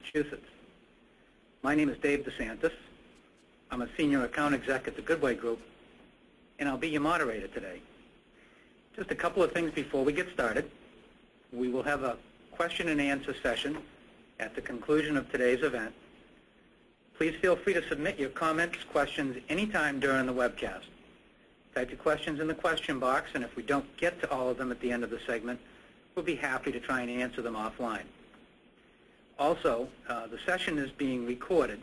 Massachusetts. My name is Dave DeSantis. I'm a senior account exec at the Goodway Group, and I'll be your moderator today. Just a couple of things before we get started. We will have a question and answer session at the conclusion of today's event. Please feel free to submit your comments, questions anytime during the webcast. Type your questions in the question box, and if we don't get to all of them at the end of the segment, we'll be happy to try and answer them offline. Also, the session is being recorded,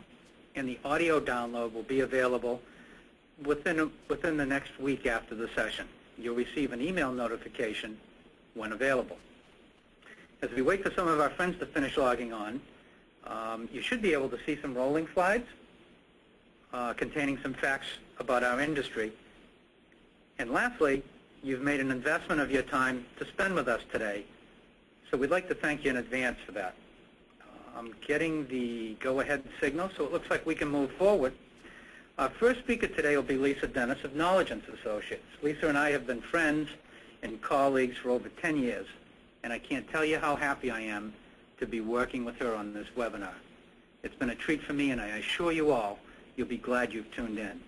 and the audio download will be available within the next week after the session. You'll receive an email notification when available. As we wait for some of our friends to finish logging on, you should be able to see some rolling slides containing some facts about our industry. And lastly, you've made an investment of your time to spend with us today, so we'd like to thank you in advance for that. I'm getting the go-ahead signal, so it looks like we can move forward. Our first speaker today will be Lisa Dennis of Knowledgence Associates. Lisa and I have been friends and colleagues for over 10 years, and I can't tell you how happy I am to be working with her on this webinar. It's been a treat for me, and I assure you all you'll be glad you've tuned in.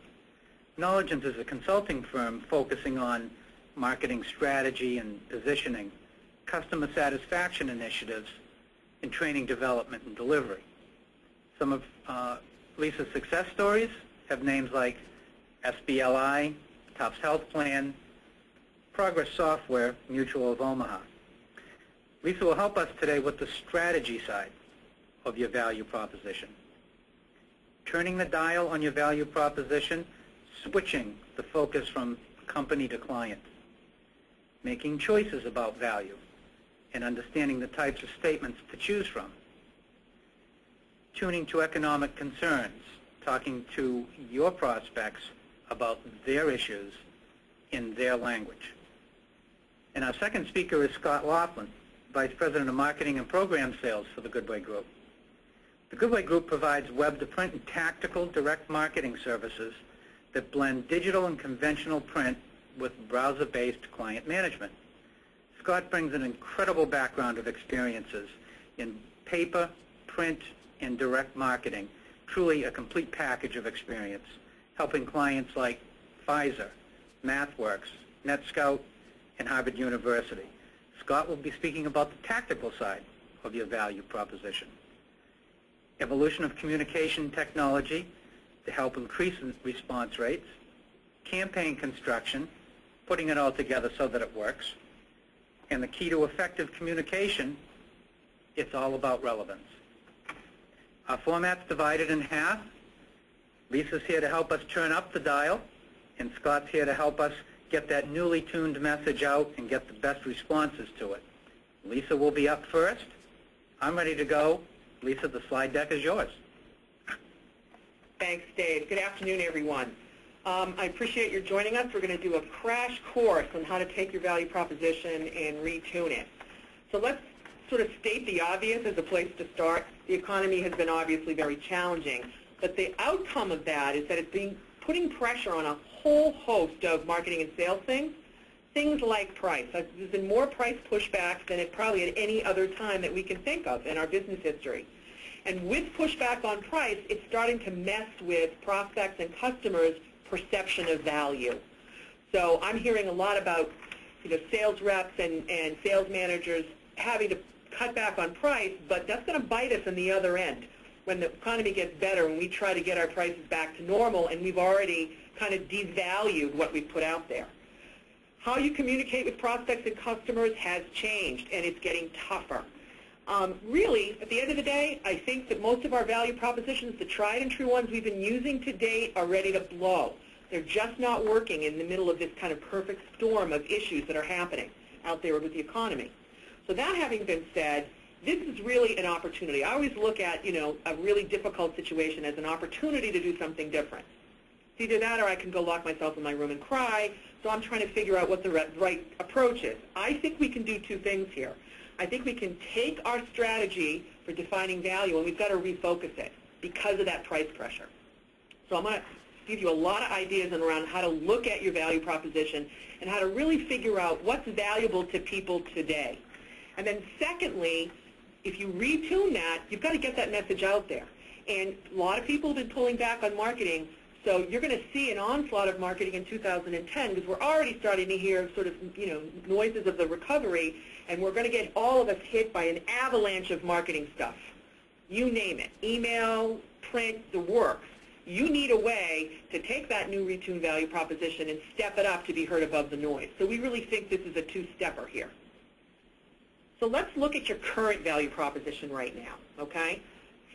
Knowledgence is a consulting firm focusing on marketing strategy and positioning, customer satisfaction initiatives, and training development and delivery. Some of Lisa's success stories have names like SBLI, Tufts Health Plan, Progress Software, Mutual of Omaha. Lisa will help us today with the strategy side of your value proposition. Turning the dial on your value proposition, switching the focus from company to client, making choices about value, and understanding the types of statements to choose from. Tuning to economic concerns, talking to your prospects about their issues in their language. And our second speaker is Scott Laughlin, Vice President of Marketing and Program Sales for the Goodway Group. The Goodway Group provides web-to-print and tactical direct marketing services that blend digital and conventional print with browser-based client management. Scott brings an incredible background of experiences in paper, print, and direct marketing, truly a complete package of experience, helping clients like Pfizer, MathWorks, NetScout, and Harvard University. Scott will be speaking about the tactical side of your value proposition. Evolution of communication technology to help increase response rates, campaign construction, putting it all together so that it works, and the key to effective communication, it's all about relevance. Our format's divided in half. Lisa's here to help us turn up the dial, and Scott's here to help us get that newly tuned message out and get the best responses to it. Lisa will be up first. I'm ready to go. Lisa, the slide deck is yours. Thanks, Dave. Good afternoon, everyone. I appreciate your joining us. We're going to do a crash course on how to take your value proposition and retune it. So let's sort of state the obvious as a place to start. The economy has been obviously very challenging, but the outcome of that is that it's putting pressure on a whole host of marketing and sales things like price. There's been more price pushbacks than it probably at any other time that we can think of in our business history. And with pushback on price, it's starting to mess with prospects and customers' perception of value. So I'm hearing a lot about sales reps and sales managers having to cut back on price, but that's going to bite us on the other end. When the economy gets better and we try to get our prices back to normal and we've already kind of devalued what we've put out there. How you communicate with prospects and customers has changed, and it's getting tougher. Really, at the end of the day, I think that most of our value propositions, the tried and true ones we've been using to date, are ready to blow. They're just not working in the middle of this kind of perfect storm of issues that are happening out there with the economy. So that having been said, this is really an opportunity. I always look at, a really difficult situation as an opportunity to do something different. It's either that or I can go lock myself in my room and cry, so I'm trying to figure out what the right approach is. I think we can do two things here. I think we can take our strategy for defining value and we've got to refocus it because of that price pressure. So I'm going to give you a lot of ideas around how to look at your value proposition and how to really figure out what's valuable to people today. And then secondly, if you retune that, you've got to get that message out there. And a lot of people have been pulling back on marketing, so you're going to see an onslaught of marketing in 2010 because we're already starting to hear sort of, noises of the recovery, and we're going to get all of us hit by an avalanche of marketing stuff. You name it, email, print, the works. You need a way to take that new Retune value proposition and step it up to be heard above the noise. So we really think this is a two-stepper here. So let's look at your current value proposition right now, okay?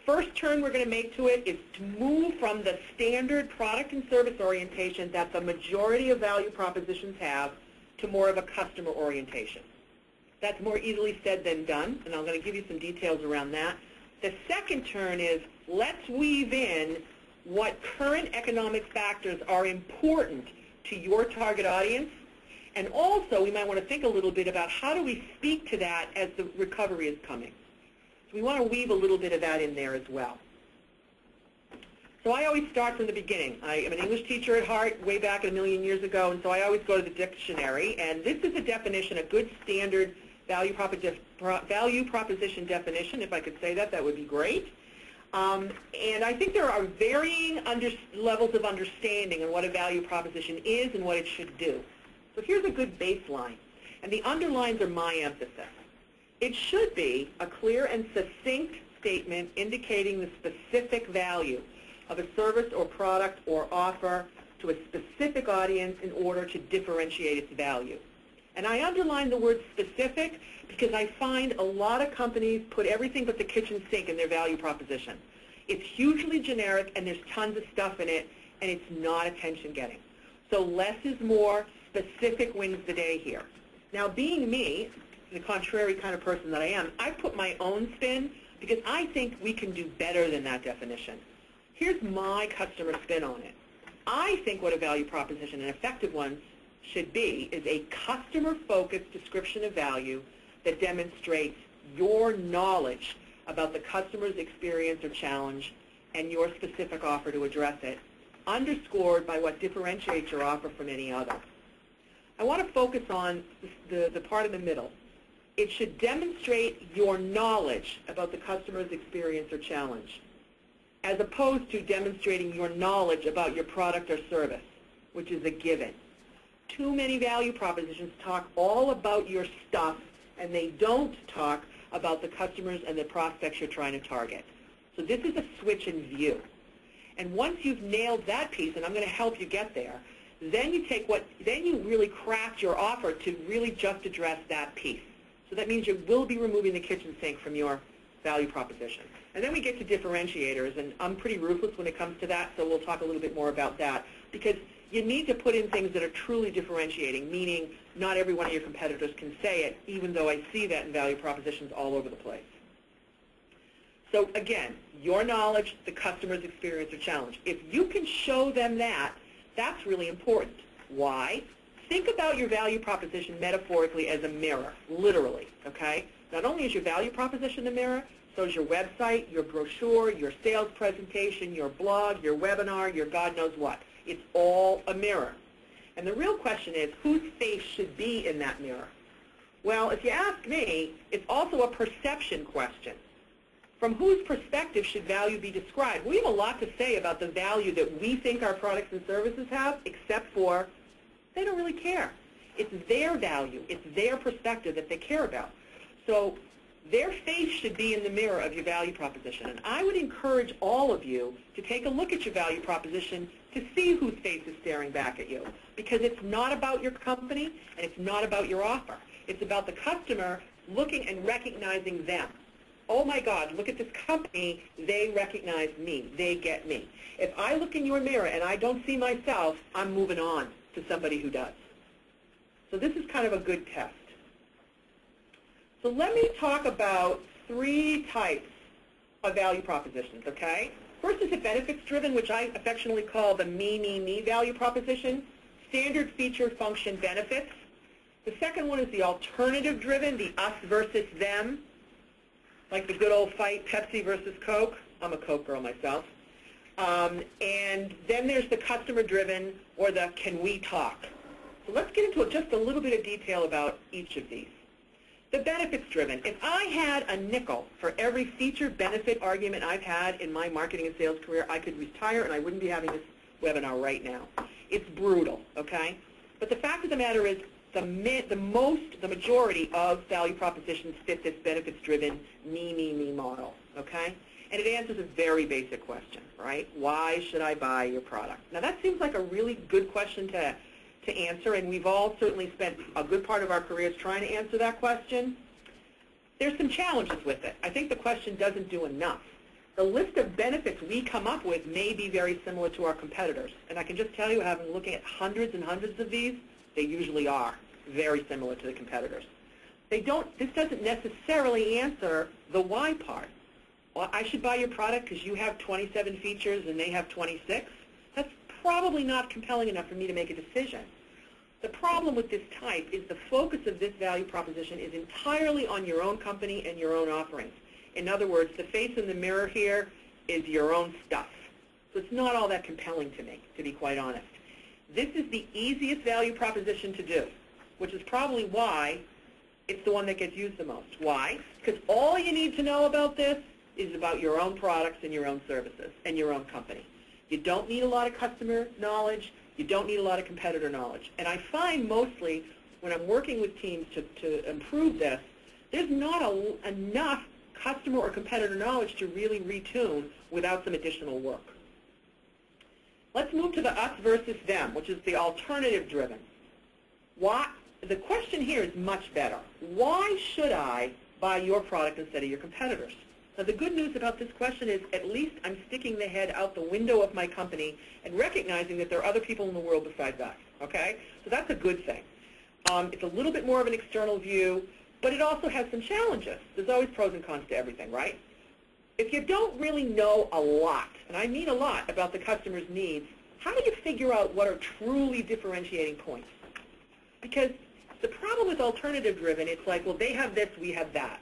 First turn we're going to make to it is to move from the standard product and service orientation that the majority of value propositions have to more of a customer orientation. That's more easily said than done, and I'm going to give you some details around that. The second turn is let's weave in what current economic factors are important to your target audience, and also we might want to think a little bit about how do we speak to that as the recovery is coming. So we want to weave a little bit of that in there as well. So I always start from the beginning. I am an English teacher at heart way back a million years ago, and so I always go to the dictionary, and this is a definition, a good standard value proposition definition. If I could say that, that would be great. And I think there are varying levels of understanding on what a value proposition is and what it should do. So here's a good baseline, and the underlines are my emphasis. It should be a clear and succinct statement indicating the specific value of a service or product or offer to a specific audience in order to differentiate its value. And I underline the word specific because I find a lot of companies put everything but the kitchen sink in their value proposition. It's hugely generic and there's tons of stuff in it and it's not attention-getting. So less is more, specific wins the day here. Now being me, the contrary kind of person that I am, I put my own spin because I think we can do better than that definition. Here's my customer spin on it. I think what a value proposition, an effective one, should be is a customer-focused description of value that demonstrates your knowledge about the customer's experience or challenge and your specific offer to address it, underscored by what differentiates your offer from any other. I want to focus on the part in the middle. It should demonstrate your knowledge about the customer's experience or challenge, as opposed to demonstrating your knowledge about your product or service, which is a given. Too many value propositions talk all about your stuff, and they don't talk about the customers and the prospects you're trying to target. So this is a switch in view. And once you've nailed that piece, and I'm going to help you get there, then you really craft your offer to really just address that piece. So that means you will be removing the kitchen sink from your value proposition. And then we get to differentiators, and I'm pretty ruthless when it comes to that, so we'll talk a little bit more about that. Because you need to put in things that are truly differentiating, meaning not every one of your competitors can say it, even though I see that in value propositions all over the place. So again, your knowledge, the customer's experience or challenge. If you can show them that, that's really important. Why? Think about your value proposition metaphorically as a mirror, literally, okay? Not only is your value proposition a mirror, so is your website, your brochure, your sales presentation, your blog, your webinar, your God knows what. It's all a mirror. And the real question is, whose face should be in that mirror? Well, if you ask me, it's also a perception question. From whose perspective should value be described? We have a lot to say about the value that we think our products and services have, except for they don't really care. It's their value. It's their perspective that they care about. So their face should be in the mirror of your value proposition. And I would encourage all of you to take a look at your value proposition to see whose face is staring back at you. Because it's not about your company and it's not about your offer. It's about the customer looking and recognizing them. Oh my God, look at this company, they recognize me, they get me. If I look in your mirror and I don't see myself, I'm moving on to somebody who does. So this is kind of a good test. So let me talk about 3 types of value propositions, okay? First is the benefits-driven, which I affectionately call the me value proposition, standard feature function benefits. The second one is the alternative-driven, the us versus them, like the good old fight, Pepsi versus Coke. I'm a Coke girl myself. And then there's the customer-driven, or the can we talk. So let's get into just a little bit of detail about each of these. The benefits driven. If I had a nickel for every feature benefit argument I've had in my marketing and sales career, I could retire and I wouldn't be having this webinar right now. It's brutal, okay? But the fact of the matter is the majority of value propositions fit this benefits driven me model, okay? And it answers a very basic question, right? Why should I buy your product? Now that seems like a really good question to answer, and we've all certainly spent a good part of our careers trying to answer that question. There's some challenges with it. I think the question doesn't do enough. The list of benefits we come up with may be very similar to our competitors, and I can just tell you, having looking at hundreds and hundreds of these, they usually are very similar to the competitors. This doesn't necessarily answer the why part. Well, I should buy your product because you have 27 features and they have 26. That's probably not compelling enough for me to make a decision. The problem with this type is the focus of this value proposition is entirely on your own company and your own offerings. In other words, the face in the mirror here is your own stuff. So it's not all that compelling to me, to be quite honest. This is the easiest value proposition to do, which is probably why it's the one that gets used the most. Why? Because all you need to know about this is about your own products and your own services and your own company. You don't need a lot of customer knowledge. You don't need a lot of competitor knowledge. And I find mostly when I'm working with teams to improve this, there's not enough customer or competitor knowledge to really retune without some additional work. Let's move to the us versus them, which is the alternative driven. The question here is much better. Why should I buy your product instead of your competitors? Now, the good news about this question is at least I'm sticking the head out the window of my company and recognizing that there are other people in the world besides us, okay? So that's a good thing. It's a little bit more of an external view, but it also has some challenges. There's always pros and cons to everything, right? If you don't really know a lot, and I mean a lot, about the customer's needs, how do you figure out what are truly differentiating points? Because the problem with alternative-driven, it's like, well, they have this, we have that.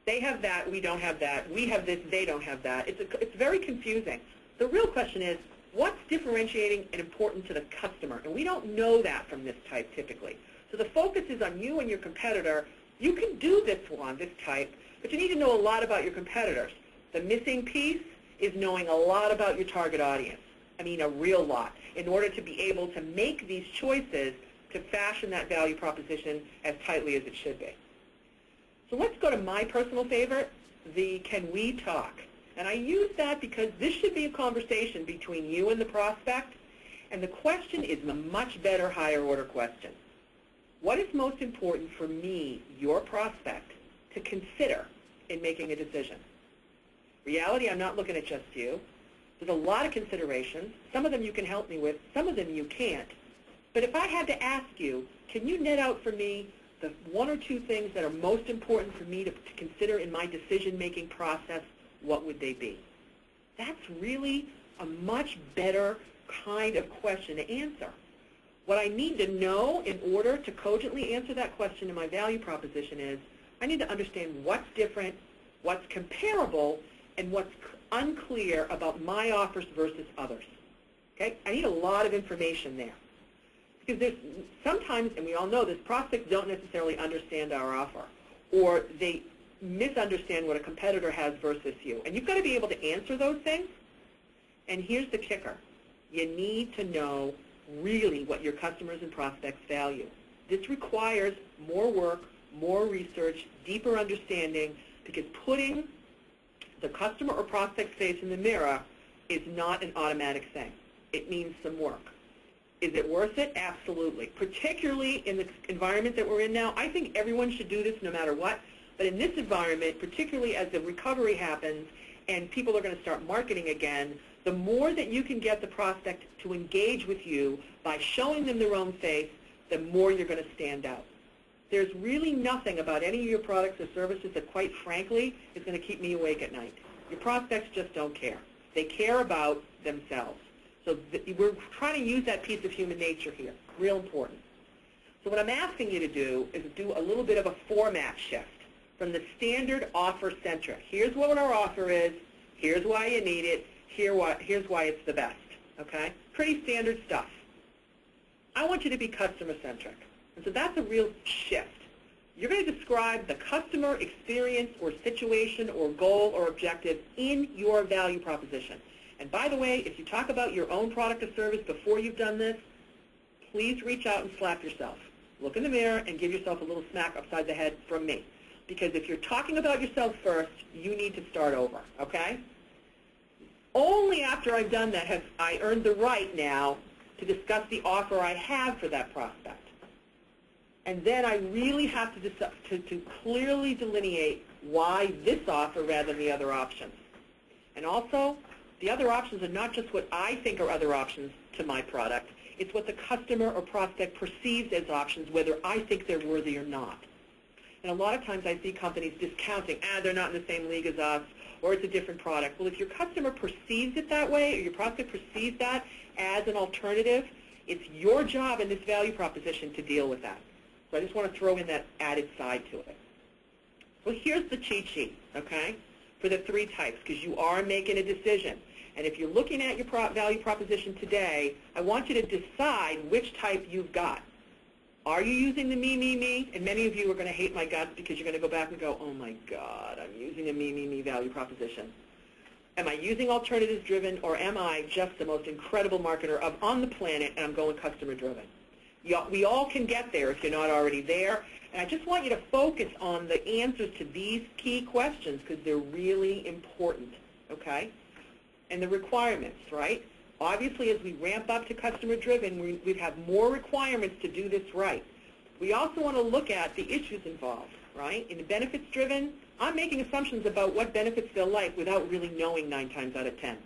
They have that, we don't have that. We have this, they don't have that. It's very confusing. The real question is, what's differentiating and important to the customer? And we don't know that from this type typically. So the focus is on you and your competitor. You can do this type, but you need to know a lot about your competitors. The missing piece is knowing a lot about your target audience. I mean, a real lot, in order to be able to make these choices to fashion that value proposition as tightly as it should be. So let's go to my personal favorite, the can we talk? And I use that because this should be a conversation between you and the prospect, and the question is a much better higher order question. What is most important for me, your prospect, to consider in making a decision? Reality, I'm not looking at just you. There's a lot of considerations. Some of them you can help me with, some of them you can't. But if I had to ask you, can you net out for me the one or two things that are most important for me to consider in my decision-making process, what would they be? That's really a much better kind of question to answer. What I need to know in order to cogently answer that question in my value proposition is I need to understand what's different, what's comparable, and what's unclear about my offers versus others. Okay? I need a lot of information there. Because there's sometimes, and we all know this, prospects don't necessarily understand our offer, or they misunderstand what a competitor has versus you. And you've got to be able to answer those things. And here's the kicker. You need to know really what your customers and prospects value. This requires more work, more research, deeper understanding, because putting the customer or prospect face in the mirror is not an automatic thing. It means some work. Is it worth it? Absolutely. Particularly in the environment that we're in now, I think everyone should do this no matter what. But in this environment, particularly as the recovery happens and people are going to start marketing again, the more that you can get the prospect to engage with you by showing them their own face, the more you're going to stand out. There's really nothing about any of your products or services that, quite frankly, is going to keep me awake at night. Your prospects just don't care. They care about themselves. So we're trying to use that piece of human nature here. Real important. So what I'm asking you to do is do a little bit of a format shift from the standard offer-centric. Here's what our offer is. Here's why you need it. Here's why it's the best. Okay? Pretty standard stuff. I want you to be customer-centric. And so that's a real shift. You're going to describe the customer experience or situation or goal or objective in your value proposition. And by the way, if you talk about your own product or service before you've done this, please reach out and slap yourself. Look in the mirror and give yourself a little smack upside the head from me. Because if you're talking about yourself first, you need to start over, okay? Only after I've done that have I earned the right now to discuss the offer I have for that prospect. And then I really have to clearly delineate why this offer rather than the other options. And also, the other options are not just what I think are other options to my product. It's what the customer or prospect perceives as options, whether I think they're worthy or not. And a lot of times I see companies discounting, they're not in the same league as us, or it's a different product. Well, if your customer perceives it that way, or your prospect perceives that as an alternative, it's your job in this value proposition to deal with that. So I just want to throw in that added side to it. So here's the cheat sheet, okay, for the 3 types, because you are making a decision. And if you're looking at your value proposition today, I want you to decide which type you've got. Are you using the me, me, me? And many of you are going to hate my guts because you're going to go back and go, oh my God, I'm using a me, me, me value proposition. Am I using alternatives-driven, or am I just the most incredible marketer on the planet and I'm going customer-driven? We all can get there if you're not already there. And I just want you to focus on the answers to these key questions because they're really important, okay? And the requirements, right? Obviously, as we ramp up to customer-driven, we have more requirements to do this right. We also want to look at the issues involved, right? In the benefits-driven, I'm making assumptions about what benefits they'll like without really knowing 9 times out of 10.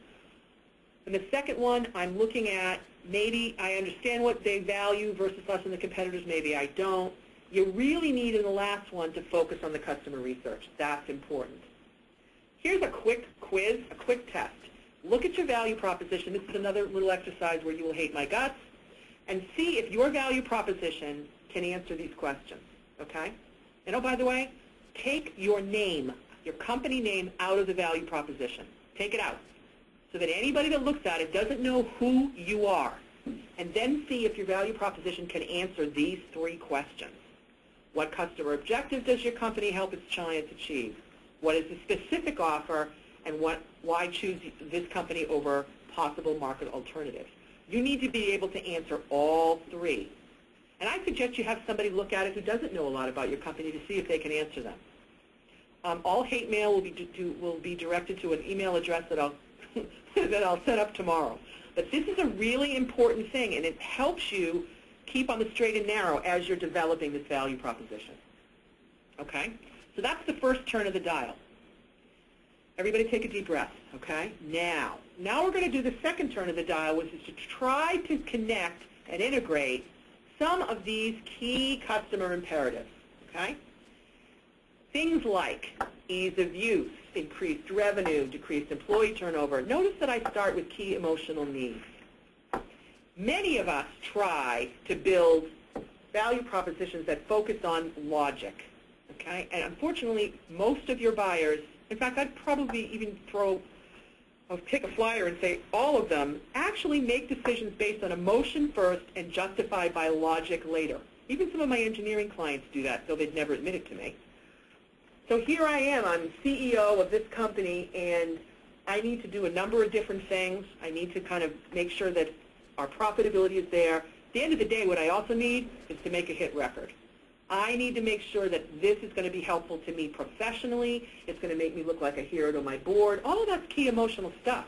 And the second one, I'm looking at maybe I understand what they value versus us and the competitors, maybe I don't. You really need in the last one to focus on the customer research. That's important. Here's a quick quiz, a quick test. Look at your value proposition. This is another little exercise where you will hate my guts. And see if your value proposition can answer these questions, okay? And oh, by the way, take your name, your company name, out of the value proposition. Take it out so that anybody that looks at it doesn't know who you are. And then see if your value proposition can answer these 3 questions. What customer objective does your company help its clients achieve? What is the specific offer? And why choose this company over possible market alternatives? You need to be able to answer all 3. And I suggest you have somebody look at it who doesn't know a lot about your company to see if they can answer them. All hate mail will be directed to an email address that I'll that I'll set up tomorrow. But this is a really important thing, and it helps you keep on the straight and narrow as you're developing this value proposition. Okay? So that's the first turn of the dial. Everybody take a deep breath, okay? Now we're going to do the second turn of the dial, which is to try to connect and integrate some of these key customer imperatives, okay? Things like ease of use, increased revenue, decreased employee turnover. Notice that I start with key emotional needs. Many of us try to build value propositions that focus on logic, okay? And unfortunately, most of your buyers, in fact, I'd probably even take a flyer and say all of them actually make decisions based on emotion first and justified by logic later. Even some of my engineering clients do that, though they'd never admit it to me. So here I am, I'm CEO of this company, and I need to do a number of different things. I need to kind of make sure that our profitability is there. At the end of the day, what I also need is to make a hit record. I need to make sure that this is going to be helpful to me professionally. It's going to make me look like a hero to my board. All of that's key emotional stuff,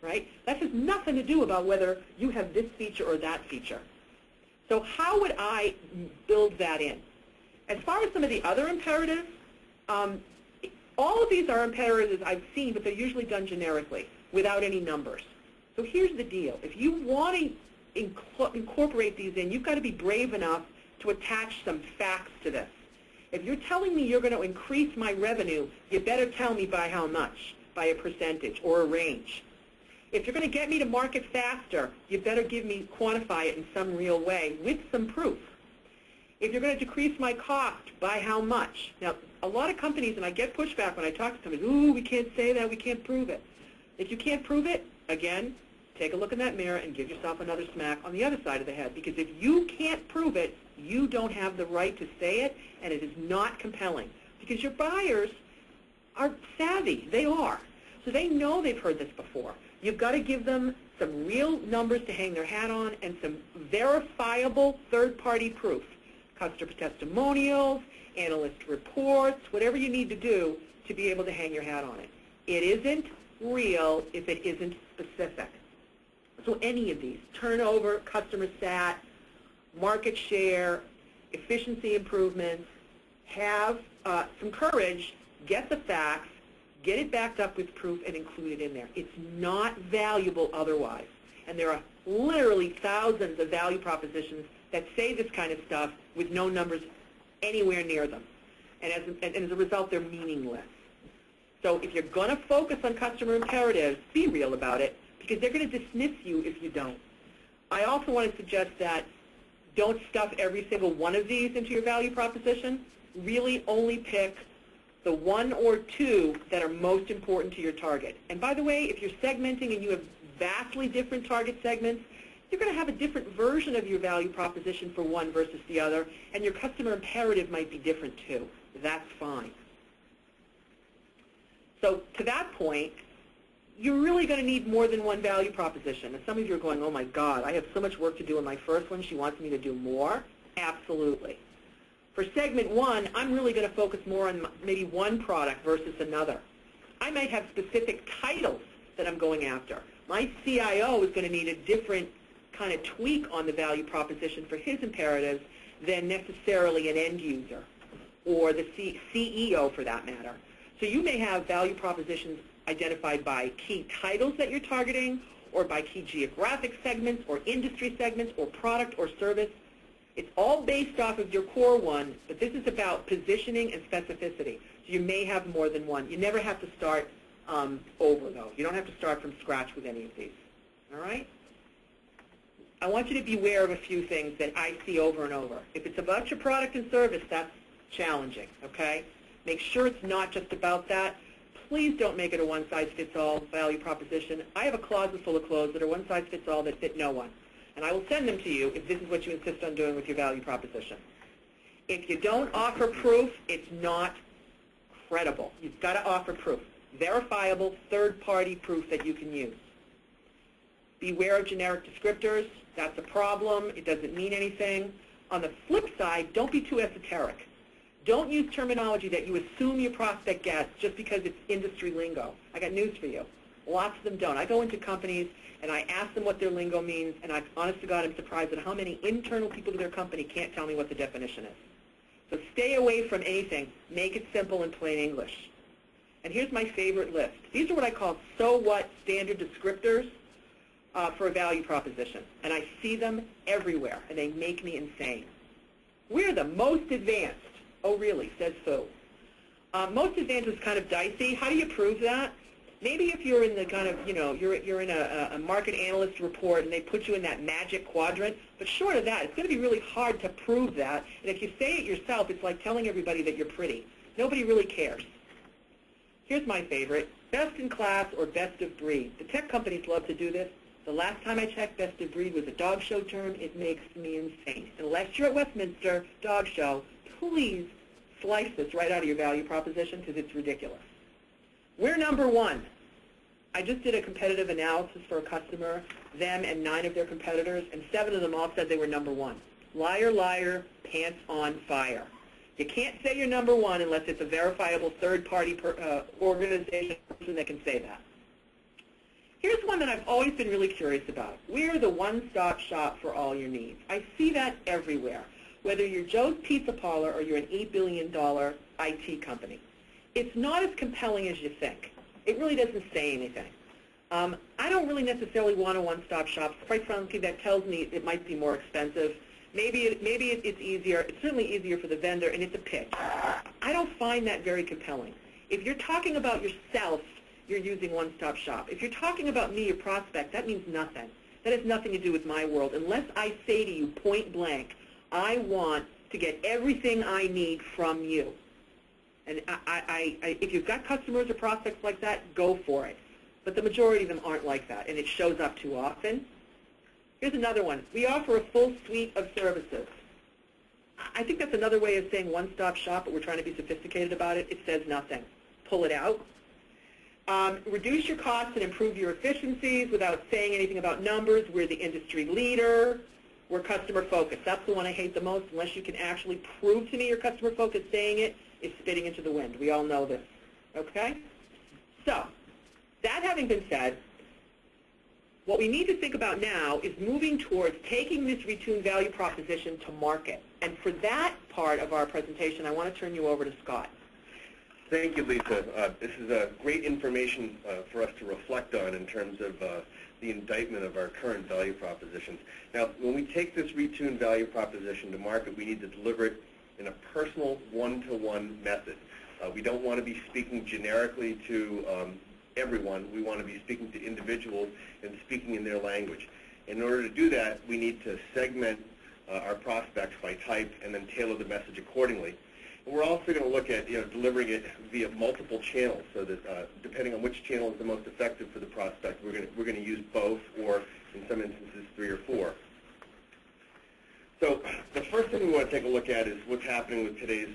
right? That has nothing to do about whether you have this feature or that feature. So how would I build that in? As far as some of the other imperatives, all of these are imperatives I've seen, but they're usually done generically without any numbers. So here's the deal. If you want to incorporate these in, you've got to be brave enough to attach some facts to this. If you're telling me you're going to increase my revenue, you better tell me by how much, by a percentage or a range. If you're going to get me to market faster, you better quantify it in some real way with some proof. If you're going to decrease my cost, by how much? Now, a lot of companies, and I get pushback when I talk to companies, ooh, we can't say that, we can't prove it. If you can't prove it, again, take a look in that mirror and give yourself another smack on the other side of the head. Because if you can't prove it, you don't have the right to say it, and it is not compelling. Because your buyers are savvy. They are. So they know they've heard this before. You've got to give them some real numbers to hang their hat on and some verifiable third-party proof. Customer testimonials, analyst reports, whatever you need to do to be able to hang your hat on it. It isn't real if it isn't specific. So any of these, turnover, customer sat, market share, efficiency improvements, have some courage, get the facts, get it backed up with proof, and include it in there. It's not valuable otherwise. And there are literally thousands of value propositions that say this kind of stuff with no numbers anywhere near them. And as a result, they're meaningless. So if you're going to focus on customer imperatives, be real about it, because they're going to dismiss you if you don't. I also want to suggest that don't stuff every single one of these into your value proposition. Really only pick the one or two that are most important to your target. And by the way, if you're segmenting and you have vastly different target segments, you're going to have a different version of your value proposition for one versus the other, and your customer imperative might be different too. That's fine. So to that point, you're really going to need more than one value proposition. And some of you are going, oh my God, I have so much work to do in my first one, she wants me to do more? Absolutely. For segment one, I'm really going to focus more on maybe one product versus another. I might have specific titles that I'm going after. My CIO is going to need a different kind of tweak on the value proposition for his imperatives than necessarily an end user or the CEO for that matter. So you may have value propositions identified by key titles that you're targeting or by key geographic segments or industry segments or product or service. It's all based off of your core one, but this is about positioning and specificity. So you may have more than one. You never have to start over, though. You don't have to start from scratch with any of these. All right? I want you to be aware of a few things that I see over and over. If it's about your product and service, that's challenging, okay? Make sure it's not just about that. Please don't make it a one-size-fits-all value proposition. I have a closet full of clothes that are one-size-fits-all that fit no one. And I will send them to you if this is what you insist on doing with your value proposition. If you don't offer proof, it's not credible. You've got to offer proof. Verifiable, third-party proof that you can use. Beware of generic descriptors. That's a problem. It doesn't mean anything. On the flip side, don't be too esoteric. Don't use terminology that you assume your prospect gets just because it's industry lingo. I got news for you. Lots of them don't. I go into companies and I ask them what their lingo means, and honest to God, I'm surprised at how many internal people to their company can't tell me what the definition is. So stay away from anything. Make it simple in plain English. And here's my favorite list. These are what I call so what standard descriptors for a value proposition. And I see them everywhere, and they make me insane. We're the most advanced. Oh, really, says Phil. Most advanced is kind of dicey. How do you prove that? Maybe if you're in the kind of, you're in a market analyst report and they put you in that magic quadrant. But short of that, it's going to be really hard to prove that. And if you say it yourself, it's like telling everybody that you're pretty. Nobody really cares. Here's my favorite, best in class or best of breed. The tech companies love to do this. The last time I checked, best of breed was a dog show term. It makes me insane. Unless you're at Westminster Dog Show, please slice this right out of your value proposition because it's ridiculous. We're number one. I just did a competitive analysis for a customer, them and 9 of their competitors, and 7 of them all said they were number one. Liar, liar, pants on fire. You can't say you're number one unless it's a verifiable third-party organization that can say that. Here's one that I've always been really curious about. We're the one-stop shop for all your needs. I see that everywhere, whether you're Joe's Pizza Parlor or you're an $8 billion IT company. It's not as compelling as you think. It really doesn't say anything. I don't really necessarily want a one-stop shop. Quite frankly, that tells me it might be more expensive. Maybe it's easier. It's certainly easier for the vendor, and it's a pitch. I don't find that very compelling. If you're talking about yourself, you're using one-stop shop. If you're talking about me, your prospect, that means nothing. That has nothing to do with my world. Unless I say to you point blank, I want to get everything I need from you. And if you've got customers or prospects like that, go for it. but the majority of them aren't like that, and it shows up too often. Here's another one. We offer a full suite of services. I think that's another way of saying one-stop shop, but we're trying to be sophisticated about it. It says nothing. Pull it out. Reduce your costs and improve your efficiencies without saying anything about numbers. We're the industry leader. We're customer-focused. That's the one I hate the most. Unless you can actually prove to me you're customer-focused, saying it is spitting into the wind. We all know this. Okay? So, that having been said, what we need to think about now is moving towards taking this Retune value proposition to market. And for that part of our presentation, I want to turn you over to Scott. Thank you, Lisa. This is great information for us to reflect on in terms of the indictment of our current value propositions. Now, when we take this Retune value proposition to market, we need to deliver it in a personal, one-to-one method. We don't want to be speaking generically to everyone. We want to be speaking to individuals and speaking in their language. In order to do that, we need to segment our prospects by type and then tailor the message accordingly. And we're also going to look at delivering it via multiple channels, so that depending on which channel is the most effective for the prospect, we're going to use both, or in some instances 3 or 4. So the first thing we want to take a look at is what's happening with today's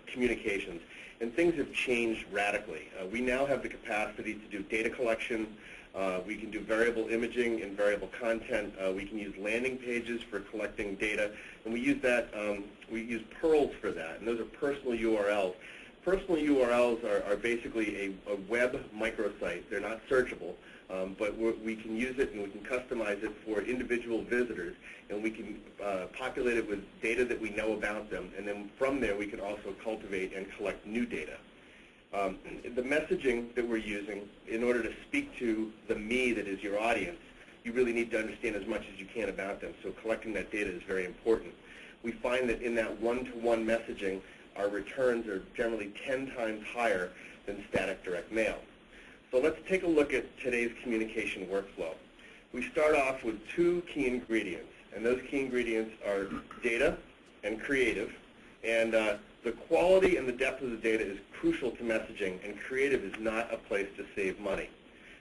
communications. And things have changed radically. We now have the capacity to do data collection. We can do variable imaging and variable content. We can use landing pages for collecting data, and we use that. We use pearls for that, and those are personal URLs. Personal URLs are basically a web microsite. They're not searchable, but we can use it and we can customize it for individual visitors, and we can populate it with data that we know about them, and then from there we can also cultivate and collect new data. The messaging that we're using, in order to speak to the me that is your audience, you really need to understand as much as you can about them, so collecting that data is very important. We find that in that one-to-one messaging, our returns are generally 10 times higher than static direct mail. So let's take a look at today's communication workflow. We start off with 2 key ingredients, and those key ingredients are data and creative, and the quality and the depth of the data is crucial to messaging, and creative is not a place to save money.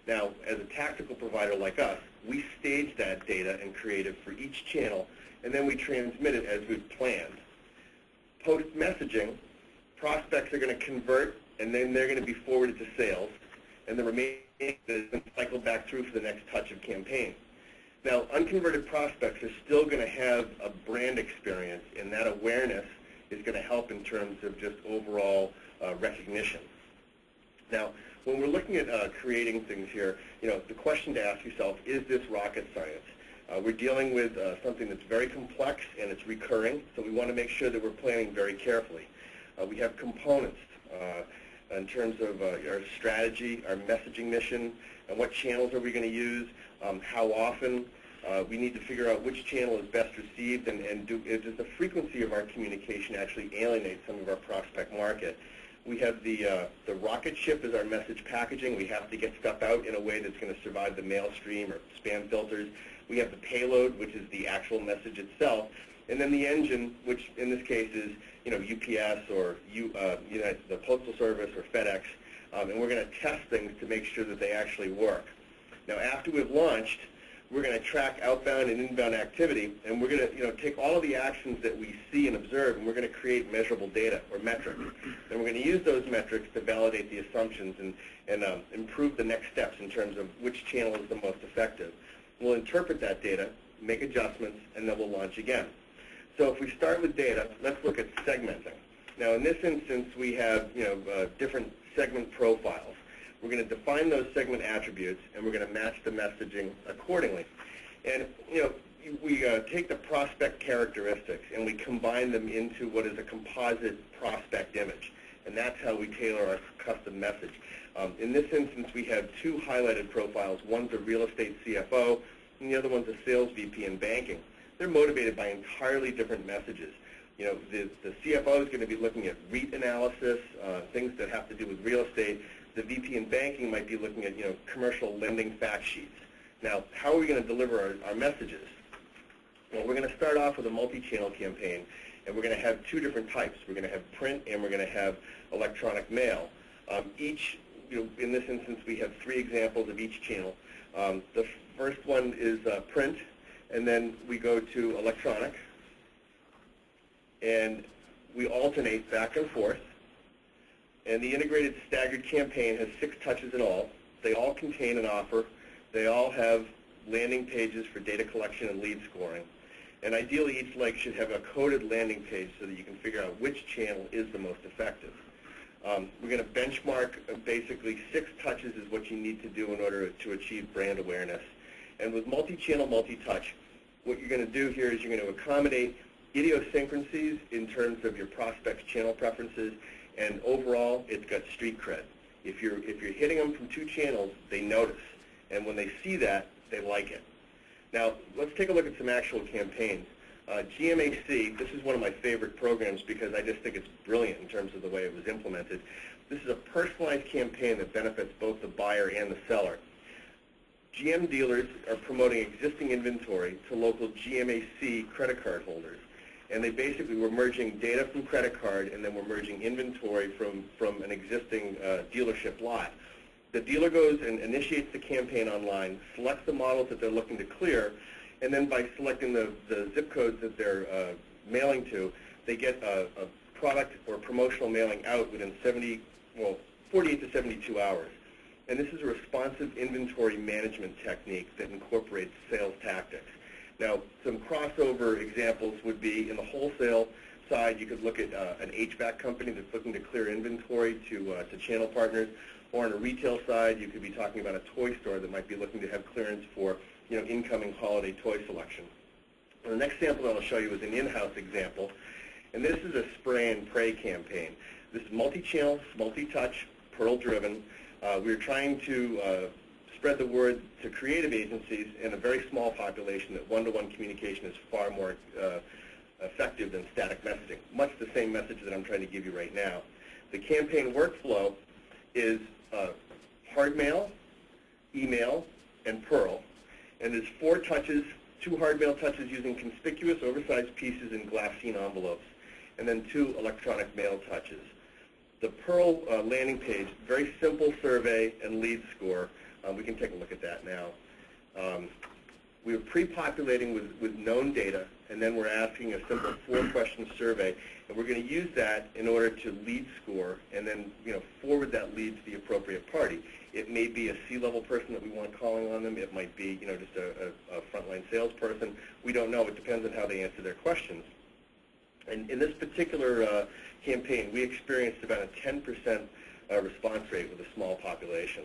Now, as a tactical provider like us, we stage that data and creative for each channel, and then we transmit it as we've planned. Post-messaging, prospects are going to convert, and then they're going to be forwarded to sales, and the remaining is going to cycle back through for the next touch of campaign. Now, unconverted prospects are still going to have a brand experience, and that awareness is going to help in terms of just overall recognition. Now, when we're looking at creating things here, the question to ask yourself, is this rocket science? We're dealing with something that's very complex and it's recurring, so we want to make sure that we're planning very carefully. We have components in terms of our strategy, our messaging mission, and what channels are we going to use, how often. We need to figure out which channel is best received, and does the frequency of our communication actually alienate some of our prospect market. We have the rocket ship as our message packaging. We have to get stuff out in a way that's going to survive the mail stream or spam filters. We have the payload, which is the actual message itself, and then the engine, which in this case is UPS or the Postal Service or FedEx, and we're going to test things to make sure that they actually work. Now, after we've launched, we're going to track outbound and inbound activity, and we're going to take all of the actions that we see and observe, and we're going to create measurable data or metrics. And we're going to use those metrics to validate the assumptions and improve the next steps in terms of which channel is the most effective. We'll interpret that data, make adjustments, and then we'll launch again. So if we start with data, let's look at segmenting. Now, in this instance, we have different segment profiles. We're going to define those segment attributes, and we're going to match the messaging accordingly. And we take the prospect characteristics and we combine them into what is a composite prospect image, and that's how we tailor our custom message. In this instance, we have 2 highlighted profiles. One's a real estate CFO, and the other one's a sales VP in banking. They're motivated by entirely different messages. The CFO is going to be looking at REIT analysis, things that have to do with real estate. The VP in banking might be looking at commercial lending fact sheets. Now, how are we going to deliver our messages? Well, we're going to start off with a multi-channel campaign, and we're going to have 2 different types. We're going to have print, and we're going to have electronic mail. Each in this instance, we have 3 examples of each channel. The first one is print, and then we go to electronic, and we alternate back and forth. And the integrated staggered campaign has 6 touches in all. They all contain an offer. They all have landing pages for data collection and lead scoring. And ideally, each leg should have a coded landing page so that you can figure out which channel is the most effective. We're going to benchmark basically 6 touches is what you need to do in order to achieve brand awareness. And with multi-channel, multi-touch, what you're going to do here is you're going to accommodate idiosyncrasies in terms of your prospect's channel preferences, and overall, it's got street cred. If you're hitting them from 2 channels, they notice, and when they see that, they like it. Now, let's take a look at some actual campaigns. GMAC, this is one of my favorite programs because I just think it's brilliant in terms of the way it was implemented. This is a personalized campaign that benefits both the buyer and the seller. GM dealers are promoting existing inventory to local GMAC credit card holders. And they basically were merging data from credit card, and then we're merging inventory from an existing dealership lot. The dealer goes and initiates the campaign online, selects the models that they're looking to clear, and then by selecting the zip codes that they're mailing to, they get a product or promotional mailing out within 48 to 72 hours. And this is a responsive inventory management technique that incorporates sales tactics. Now, some crossover examples would be in the wholesale side, you could look at an HVAC company that's looking to clear inventory to channel partners, or on a retail side, you could be talking about a toy store that might be looking to have clearance for incoming holiday toy selection. And the next sample that I'll show you is an in-house example, and this is a spray and pray campaign. This is multi-channel, multi-touch, Pearl-driven. We're trying to spread the word to creative agencies in a very small population that one-to-one communication is far more effective than static messaging, much the same message that I'm trying to give you right now. The campaign workflow is hard mail, email, and Pearl. And there's 4 touches, 2 hard mail touches using conspicuous oversized pieces in glassine envelopes, and then 2 electronic mail touches. The Pearl landing page, very simple survey and lead score. We can take a look at that now. We're pre-populating with known data, and then we're asking a simple 4-question survey, and we're going to use that in order to lead score and then forward that lead to the appropriate party. It may be a C-level person that we want calling on them. It might be just a frontline salesperson. We don't know. It depends on how they answer their questions. And in this particular campaign, we experienced about a 10% response rate with a small population.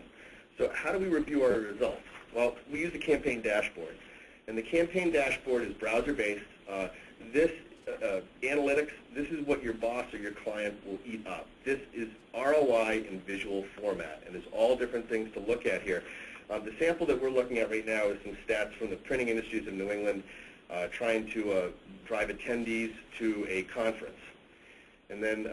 So how do we review our results? Well, we use a campaign dashboard. And the campaign dashboard is browser-based. This analytics, this is what your boss or your client will eat up. This is ROI in visual format, and there's all different things to look at here. The sample that we're looking at right now is some stats from the printing industries of New England trying to drive attendees to a conference. And then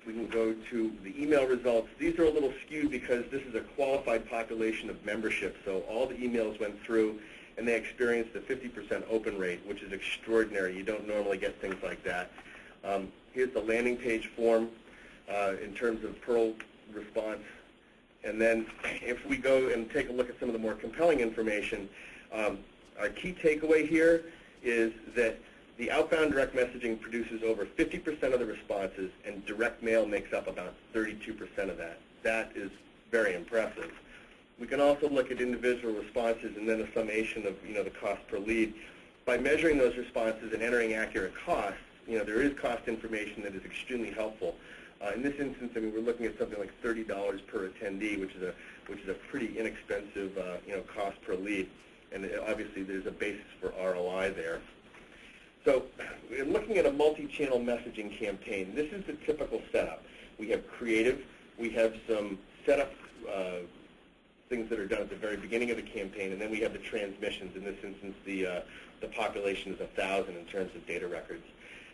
we can go to the email results. These are a little skewed because this is a qualified population of membership, so all the emails went through, and they experienced a 50% open rate, which is extraordinary. You don't normally get things like that. Here's the landing page form in terms of Pearl response. And then if we go and take a look at some of the more compelling information, our key takeaway here is that the outbound direct messaging produces over 50% of the responses, and direct mail makes up about 32% of that. That is very impressive. We can also look at individual responses and then a summation of the cost per lead. By measuring those responses and entering accurate costs, there is cost information that is extremely helpful. In this instance, I mean, we're looking at something like $30 per attendee, which is a pretty inexpensive cost per lead, and obviously there's a basis for ROI there. So, in looking at a multi-channel messaging campaign, this is the typical setup. We have creative, we have some setup things that are done at the very beginning of the campaign, and then we have the transmissions. In this instance, the population is 1,000 in terms of data records.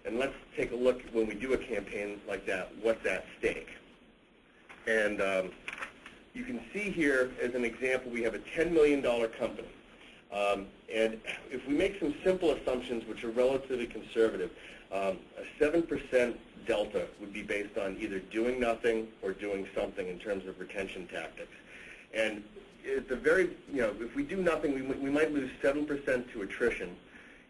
And let's take a look when we do a campaign like that, what's at stake. And you can see here, as an example, we have a $10 million company. And if we make some simple assumptions, which are relatively conservative, a 7% delta would be based on either doing nothing or doing something in terms of retention tactics. And at the very, if we do nothing, we might lose 7% to attrition.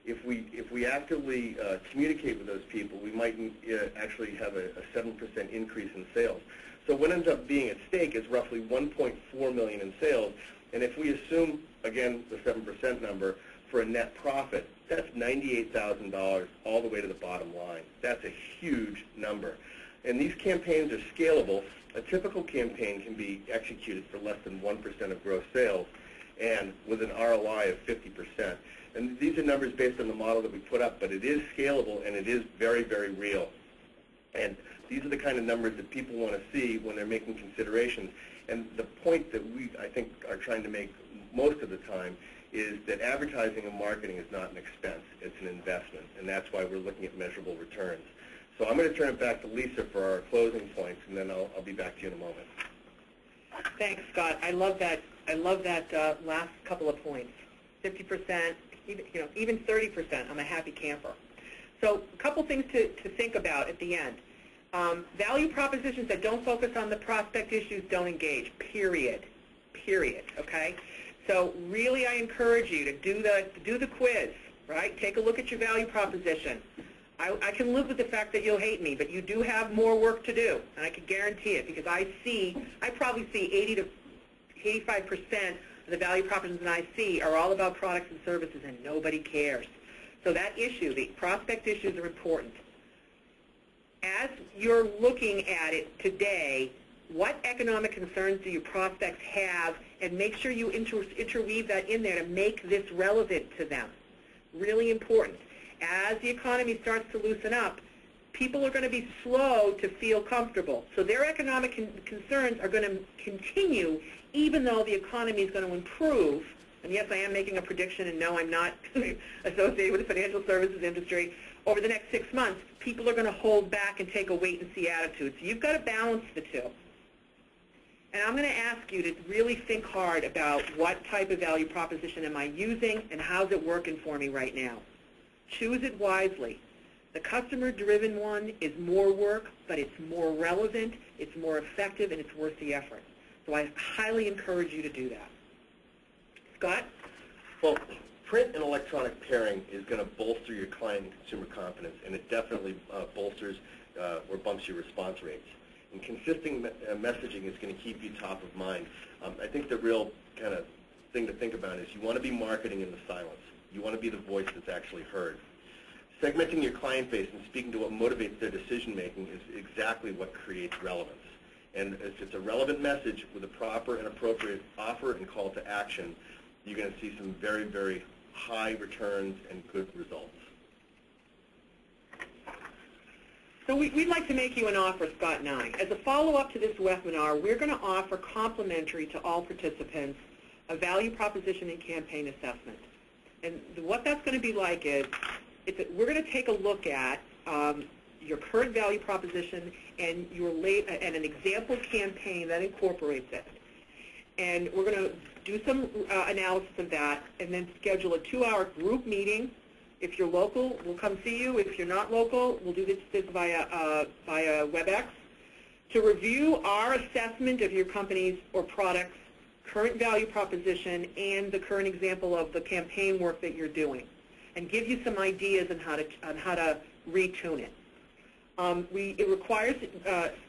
If we actively communicate with those people, we might actually have a 7% increase in sales. So what ends up being at stake is roughly $1.4 million in sales. And if we assume, again, the 7% number for a net profit, that's $98,000 all the way to the bottom line. That's a huge number. And these campaigns are scalable. A typical campaign can be executed for less than 1% of gross sales and with an ROI of 50%. And these are numbers based on the model that we put up, but it is scalable and it is very, very real. And these are the kind of numbers that people want to see when they're making considerations. And the point that we, I think, are trying to make most of the time is that advertising and marketing is not an expense, it's an investment, and that's why we're looking at measurable returns. So I'm going to turn it back to Lisa for our closing points, and then I'll be back to you in a moment. Thanks, Scott. I love that. I love that last couple of points. 50%, even 30%. I'm a happy camper. So a couple things to think about at the end. Value propositions that don't focus on the prospect issues don't engage. Period. Period. Okay. So really, I encourage you to do the quiz. Right. Take a look at your value proposition. I can live with the fact that you'll hate me, but you do have more work to do, and I can guarantee it because I probably see 80 to 85% of the value propositions that I see are all about products and services, and nobody cares. So that issue, the prospect issues, are important. As you're looking at it today, what economic concerns do your prospects have, and make sure you interweave that in there to make this relevant to them. Really important. As the economy starts to loosen up, people are going to be slow to feel comfortable. So their economic concerns are going to continue even though the economy is going to improve. And yes, I am making a prediction, and no, I'm not associated with the financial services industry. Over the next 6 months, people are going to hold back and take a wait-and-see attitude. So you've got to balance the two. And I'm going to ask you to really think hard about what type of value proposition am I using and how's it working for me right now. Choose it wisely. The customer-driven one is more work, but it's more relevant, it's more effective, and it's worth the effort. So I highly encourage you to do that. Scott? Well, print and electronic pairing is going to bolster your client and consumer confidence, and it definitely bolsters or bumps your response rates. And consistent messaging is going to keep you top of mind. I think the real kind of thing to think about is you want to be marketing in the silence. You want to be the voice that's actually heard. Segmenting your client base and speaking to what motivates their decision-making is exactly what creates relevance. And if it's a relevant message with a proper and appropriate offer and call to action, you're going to see some very, very high returns and good results. So we'd like to make you an offer, Scott and I. As a follow-up to this webinar, we're going to offer complimentary to all participants a value proposition and campaign assessment. And what that's going to be like is we're going to take a look at your current value proposition and and an example campaign that incorporates it. And we're going to do some analysis of that and then schedule a 2-hour group meeting. If you're local, we'll come see you. If you're not local, we'll do this via WebEx to review our assessment of your company's or product's current value proposition and the current example of the campaign work that you're doing, and give you some ideas on how to retune it. It requires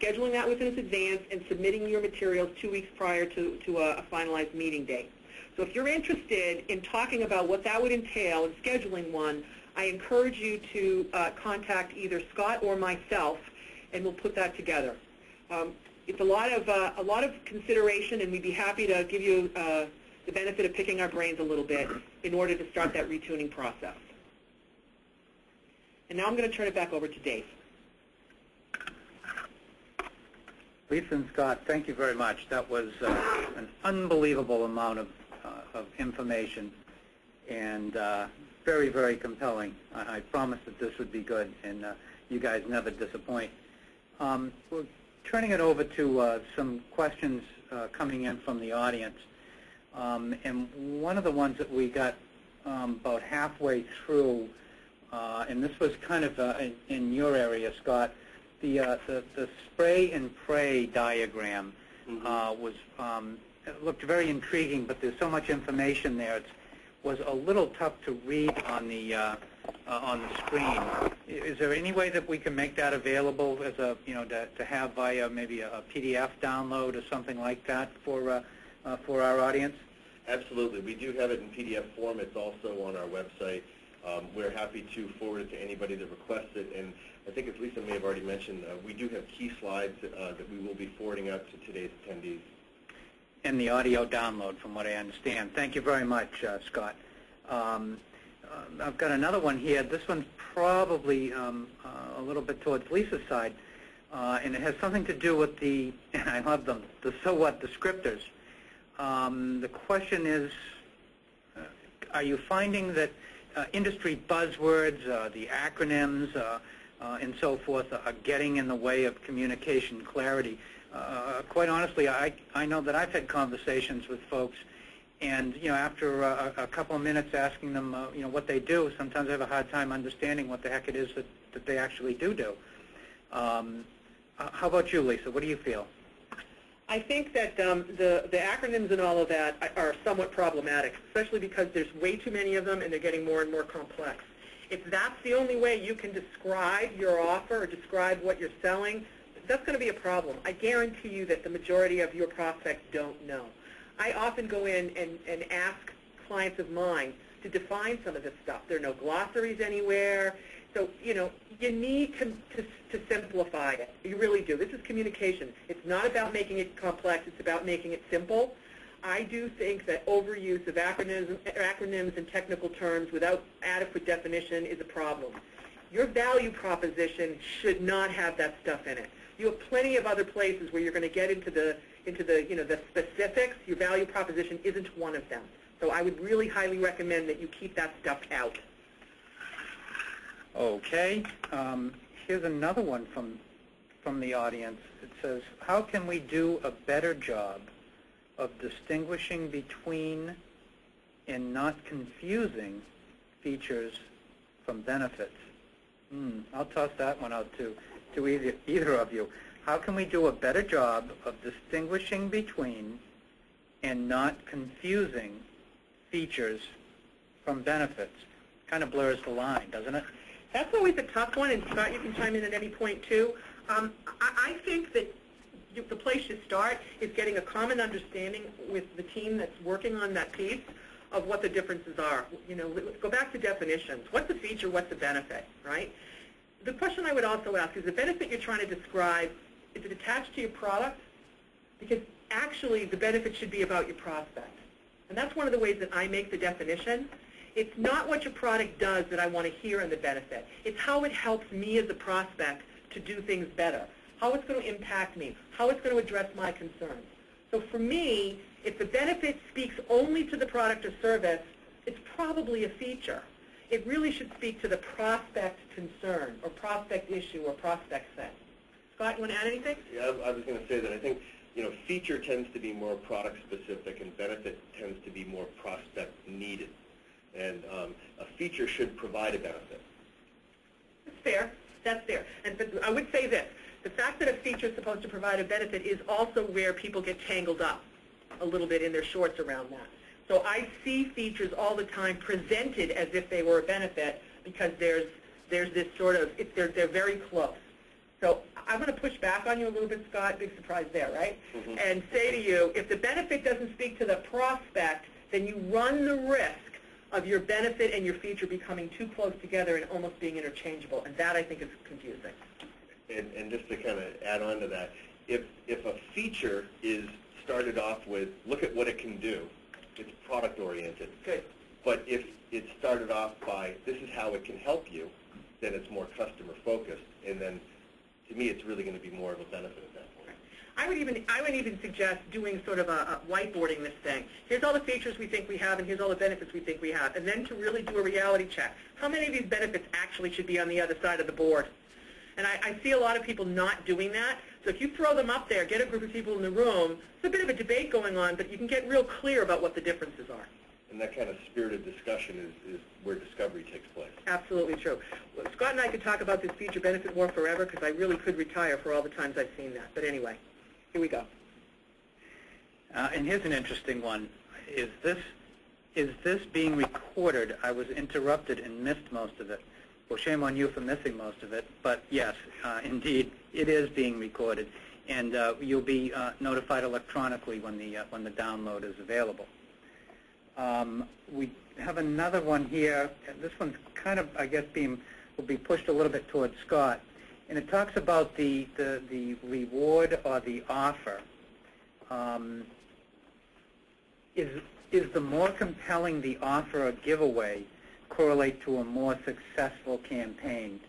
scheduling that within advance and submitting your materials 2 weeks prior to a finalized meeting date. So if you're interested in talking about what that would entail and scheduling one, I encourage you to contact either Scott or myself, and we'll put that together. It's a lot of consideration, and we'd be happy to give you the benefit of picking our brains a little bit in order to start that retuning process. And now I'm going to turn it back over to Dave. Lisa and Scott, thank you very much. That was an unbelievable amount of information and very, very compelling. I promised that this would be good, and you guys never disappoint. We're turning it over to some questions coming in from the audience. And one of the ones that we got about halfway through, and this was kind of in your area, Scott, the spray and pray diagram was it looked very intriguing, but there's so much information there. It was a little tough to read on the screen. Is there any way that we can make that available as a to have via maybe a PDF download or something like that for our audience? Absolutely. We do have it in PDF form. It's also on our website. We're happy to forward it to anybody that requests it. And I think, as Lisa may have already mentioned, we do have key slides that we will be forwarding out to today's attendees. And the audio download, from what I understand. Thank you very much, Scott. I've got another one here. This one's probably a little bit towards Lisa's side, and it has something to do with the, and I love them, the so what descriptors. The question is, are you finding that industry buzzwords, the acronyms, and so forth are getting in the way of communication clarity? Quite honestly, I know that I've had conversations with folks, and after a couple of minutes asking them what they do, sometimes I have a hard time understanding what the heck it is that they actually do. How about you, Lisa? What do you feel? I think that the acronyms and all of that are somewhat problematic, especially because there's way too many of them and they're getting more and more complex. If that's the only way you can describe your offer or describe what you're selling, that's going to be a problem. I guarantee you that the majority of your prospects don't know. I often go in and ask clients of mine to define some of this stuff. There are no glossaries anywhere. So, you need to simplify it. You really do. This is communication. It's not about making it complex. It's about making it simple. I do think that overuse of acronyms and technical terms without adequate definition is a problem. Your value proposition should not have that stuff in it. You have plenty of other places where you're going to get into the the specifics. Your value proposition isn't one of them. So I would really highly recommend that you keep that stuff out. Okay. Here's another one from the audience. It says, how can we do a better job of distinguishing between and not confusing features from benefits? I'll toss that one out to either of you. How can we do a better job of distinguishing between and not confusing features from benefits? Kind of blurs the line, doesn't it? That's always a tough one, and Scott, you can chime in at any point too. I think that the place you start is getting a common understanding with the team that's working on that piece of what the differences are. Let's go back to definitions. What's a feature? What's a benefit? Right? The question I would also ask is the benefit you're trying to describe, is it attached to your product? Because actually the benefit should be about your prospect. And that's one of the ways that I make the definition. It's not what your product does that I want to hear in the benefit. It's how it helps me as a prospect to do things better, how it's going to impact me, how it's going to address my concerns. So for me, if the benefit speaks only to the product or service, it's probably a feature. It really should speak to the prospect concern or prospect issue or prospect set. Scott, you want to add anything? Yeah, I was going to say that I think feature tends to be more product specific and benefit tends to be more prospect needed. And a feature should provide a benefit. That's fair. That's fair. But I would say this. The fact that a feature is supposed to provide a benefit is also where people get tangled up a little bit in their shorts around that. So I see features all the time presented as if they were a benefit because there's this sort of, they're very close. So I'm going to push back on you a little bit, Scott. Big surprise there, right? Mm-hmm. And say to you, if the benefit doesn't speak to the prospect, then you run the risk of your benefit and your feature becoming too close together and almost being interchangeable. And that, I think, is confusing. And just to kind of add on to that, if a feature is started off with, look at what it can do, it's product-oriented. Good. But if it's started off by, this is how it can help you, then it's more customer-focused. And then, to me, it's really going to be more of a benefit at that point. I would even suggest doing sort of a whiteboarding this thing. Here's all the features we think we have, and here's all the benefits we think we have. And then to really do a reality check. How many of these benefits actually should be on the other side of the board? And I see a lot of people not doing that. So if you throw them up there, get a group of people in the room, it's a bit of a debate going on, but you can get real clear about what the differences are. And that kind of spirited discussion is where discovery takes place. Absolutely true. Well, Scott and I could talk about this feature benefit war forever because I really could retire for all the times I've seen that. But anyway, here we go. And here's an interesting one. Is this being recorded? I was interrupted and missed most of it. Well, shame on you for missing most of it. But yes, indeed, it is being recorded, and you'll be notified electronically when the download is available. We have another one here. This one's kind of, I guess, will be pushed a little bit towards Scott, and it talks about the reward or the offer. Is the more compelling the offer or giveaway correlate to a more successful campaign?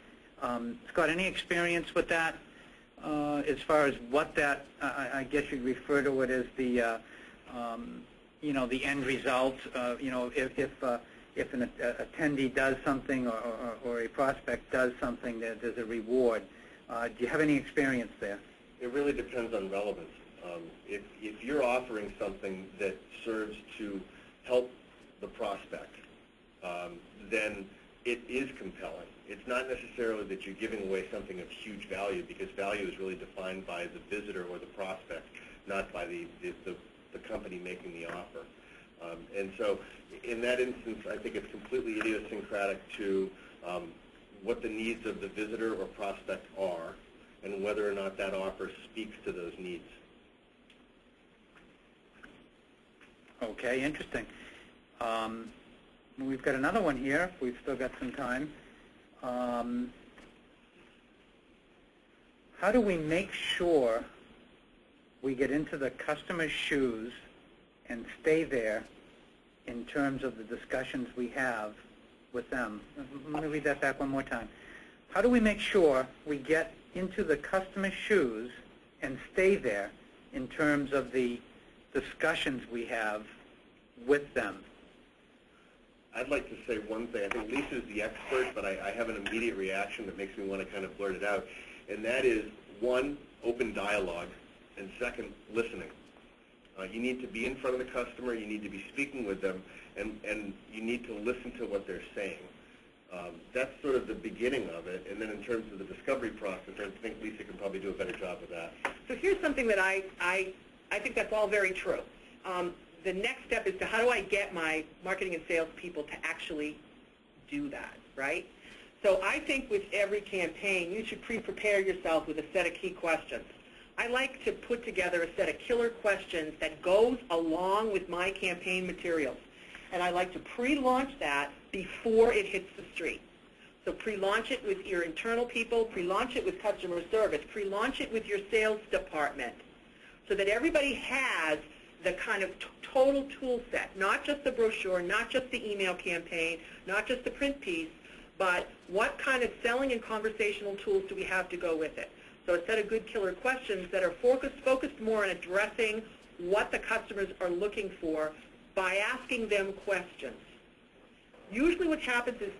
Scott, any experience with that as far as what that, I guess you'd refer to it as the, the end result, if an attendee does something or a prospect does something, there's a reward. Do you have any experience there? It really depends on relevance. If you're offering something that serves to help the prospect, then it is compelling. It's not necessarily that you're giving away something of huge value, because value is really defined by the visitor or the prospect, not by the company making the offer. And so in that instance, I think it's completely idiosyncratic to what the needs of the visitor or prospect are and whether or not that offer speaks to those needs. Okay, interesting. We've got another one here. We've still got some time. How do we make sure we get into the customer's shoes and stay there in terms of the discussions we have with them? Let me read that back one more time. How do we make sure we get into the customer's shoes and stay there in terms of the discussions we have with them? I'd like to say one thing. I think Lisa's the expert, but I have an immediate reaction that makes me want to kind of blurt it out, and that is, one, open dialogue, and second, listening. You need to be in front of the customer, you need to be speaking with them, and you need to listen to what they're saying. That's sort of the beginning of it, and then in terms of the discovery process, I think Lisa can probably do a better job of that. So here's something that I think that's all very true. The next step is to how do I get my marketing and sales people to actually do that, right? So I think with every campaign, you should pre-prepare yourself with a set of key questions. I like to put together a set of killer questions that goes along with my campaign materials. And I like to pre-launch that before it hits the street. So pre-launch it with your internal people, pre-launch it with customer service, pre-launch it with your sales department, so that everybody has the kind of total tool set, not just the brochure, not just the email campaign, not just the print piece, but what kind of selling and conversational tools do we have to go with it. So a set of good killer questions that are focused more on addressing what the customers are looking for by asking them questions. Usually what happens is,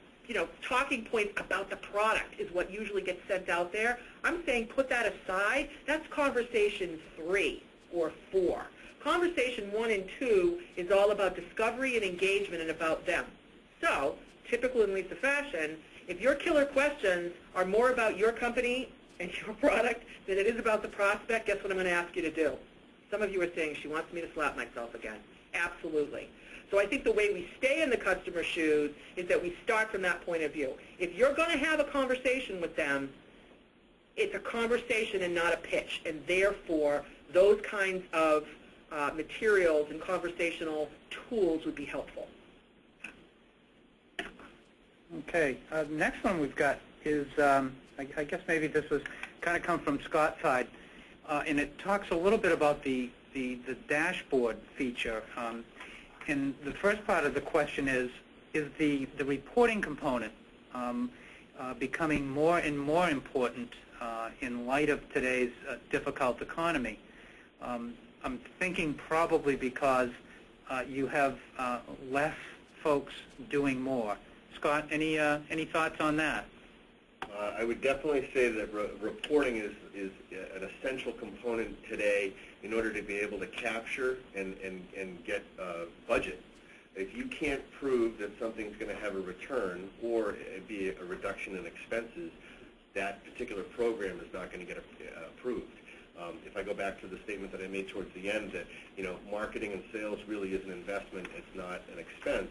talking points about the product is what usually gets sent out there. I'm saying put that aside. That's conversation 3 or 4. Conversation 1 and 2 is all about discovery and engagement and about them. So, typical in Lisa fashion, if your killer questions are more about your company and your product than it is about the prospect, guess what I'm going to ask you to do? Some of you are saying, she wants me to slap myself again. Absolutely. So I think the way we stay in the customer's shoes is that we start from that point of view. If you're going to have a conversation with them, it's a conversation and not a pitch, and therefore those kinds of materials and conversational tools would be helpful. Okay. Next one we've got is, I guess maybe this was kind of come from Scott's side, and it talks a little bit about the dashboard feature. And the first part of the question is the reporting component becoming more and more important in light of today's difficult economy? I'm thinking probably because you have less folks doing more. Scott, any thoughts on that? I would definitely say that reporting is an essential component today in order to be able to capture and get budget. If you can't prove that something's going to have a return or be a reduction in expenses, that particular program is not going to get approved. If I go back to the statement that I made towards the end that, marketing and sales really is an investment, it's not an expense,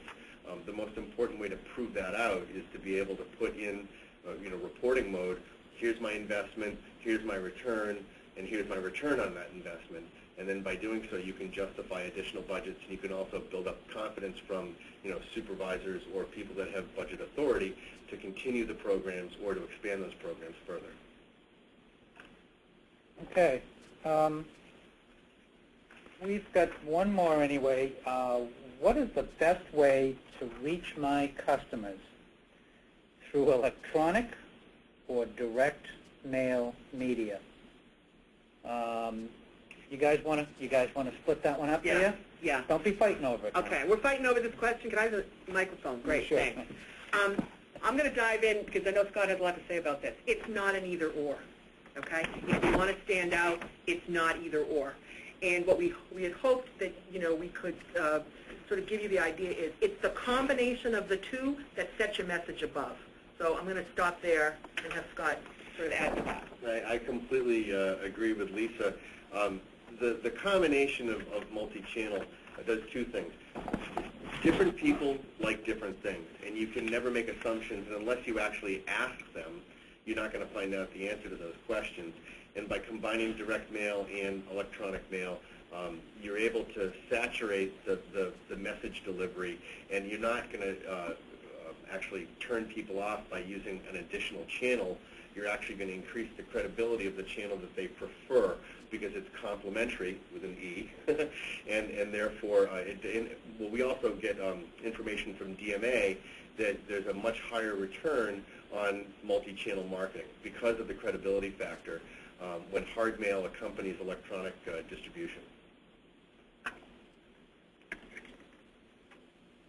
the most important way to prove that out is to be able to put in, reporting mode, here's my investment, here's my return, and here's my return on that investment. And then by doing so, you can justify additional budgets, and you can also build up confidence from, supervisors or people that have budget authority to continue the programs or to expand those programs further. Okay. We've got one more anyway. What is the best way to reach my customers? Through electronic or direct mail media? You guys want to split that one up here? Yeah. Don't be fighting over it. Okay, we're fighting over this question. Can I have the microphone? Great, sure. Thanks. I'm going to dive in because I know Scott has a lot to say about this. It's not an either or. Okay? If you want to stand out, it's not either or. And what we had hoped that we could sort of give you the idea is it's the combination of the two that sets your message above. So I'm going to stop there and have Scott sort of add to that. I completely agree with Lisa. The combination of multi-channel does two things. Different people like different things, and you can never make assumptions unless you actually ask them. You're not going to find out the answer to those questions. And by combining direct mail and electronic mail, you're able to saturate the message delivery, and you're not going to actually turn people off by using an additional channel. You're actually going to increase the credibility of the channel that they prefer because it's complementary with an E, and therefore, we also get information from DMA that there's a much higher return on multi-channel marketing because of the credibility factor when hard mail accompanies electronic distribution.